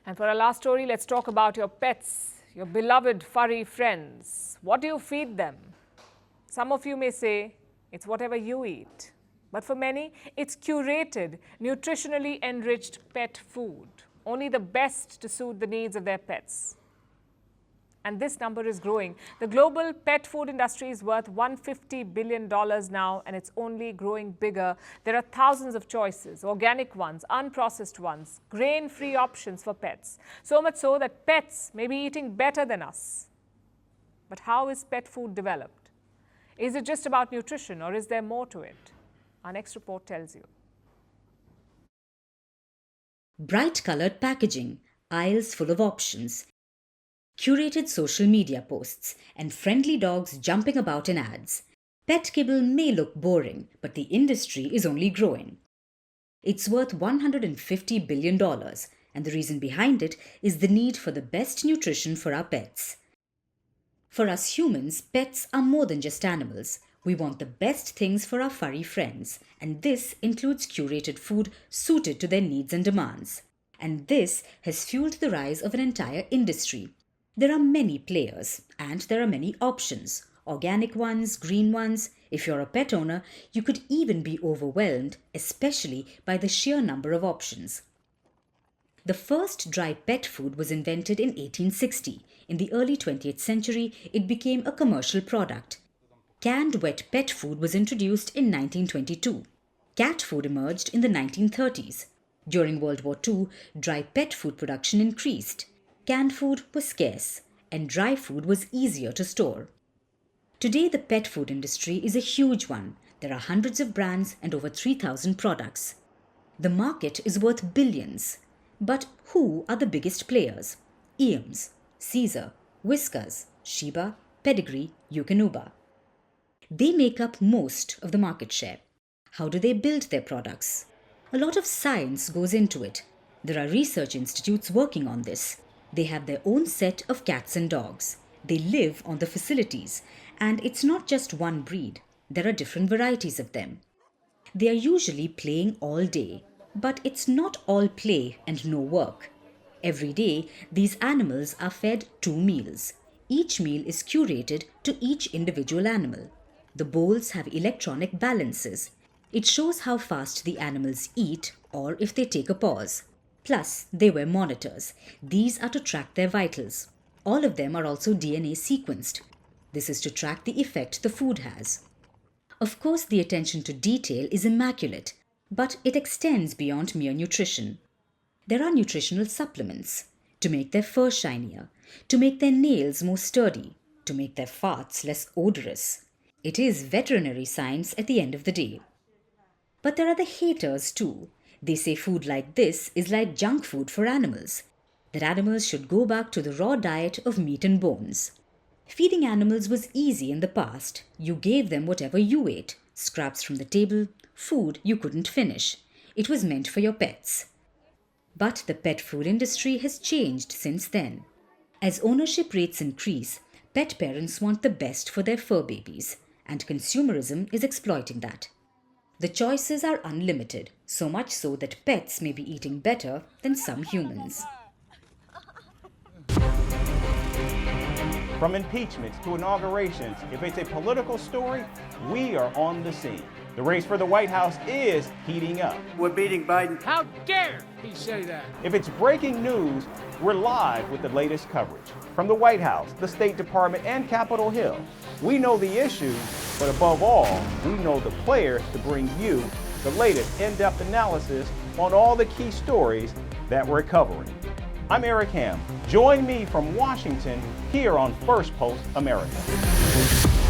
And for our last story, let's talk about your pets, your beloved furry friends. What do you feed them? Some of you may say it's whatever you eat. But for many, it's curated, nutritionally enriched pet food. Only the best to suit the needs of their pets. And this number is growing. The global pet food industry is worth $150 billion now, and it's only growing bigger. There are thousands of choices, organic ones, unprocessed ones, grain-free options for pets. So much so that pets may be eating better than us. But how is pet food developed? Is it just about nutrition, or is there more to it? Our next report tells you. Bright-colored packaging, aisles full of options, curated social media posts, and friendly dogs jumping about in ads. Pet kibble may look boring, but the industry is only growing. It's worth $150 billion, and the reason behind it is the need for the best nutrition for our pets. For us humans, pets are more than just animals. We want the best things for our furry friends, and this includes curated food suited to their needs and demands. And this has fueled the rise of an entire industry. There are many players, and there are many options. Organic ones, green ones. If you're a pet owner, you could even be overwhelmed, especially by the sheer number of options. The first dry pet food was invented in 1860. In the early 20th century, it became a commercial product. Canned wet pet food was introduced in 1922. Cat food emerged in the 1930s. During World War II, dry pet food production increased. Canned food was scarce, and dry food was easier to store. Today, the pet food industry is a huge one. There are hundreds of brands and over 3,000 products. The market is worth billions. But who are the biggest players? Eames, Caesar, Whiskas, Shiba, Pedigree, Eukanuba. They make up most of the market share. How do they build their products? A lot of science goes into it. There are research institutes working on this. They have their own set of cats and dogs. They live on the facilities, and it's not just one breed. There are different varieties of them. They are usually playing all day, but it's not all play and no work. Every day, these animals are fed 2 meals. Each meal is curated to each individual animal. The bowls have electronic balances. It shows how fast the animals eat or if they take a pause. Plus, they wear monitors. These are to track their vitals. All of them are also DNA sequenced. This is to track the effect the food has. Of course, the attention to detail is immaculate, but it extends beyond mere nutrition. There are nutritional supplements to make their fur shinier, to make their nails more sturdy, to make their farts less odorous. It is veterinary science at the end of the day. But there are the haters too. They say food like this is like junk food for animals, that animals should go back to the raw diet of meat and bones. Feeding animals was easy in the past. You gave them whatever you ate, scraps from the table, food you couldn't finish. It was meant for your pets. But the pet food industry has changed since then. As ownership rates increase, pet parents want the best for their fur babies, and consumerism is exploiting that. The choices are unlimited, so much so that pets may be eating better than some humans. From impeachments to inaugurations, if it's a political story, we are on the scene. The race for the White House is heating up. We're beating Biden. How dare he say that? If it's breaking news, we're live with the latest coverage. From the White House, the State Department, and Capitol Hill, we know the issues, but above all, we know the players to bring you the latest in-depth analysis on all the key stories that we're covering. I'm Eric Ham. Join me from Washington here on Firstpost America.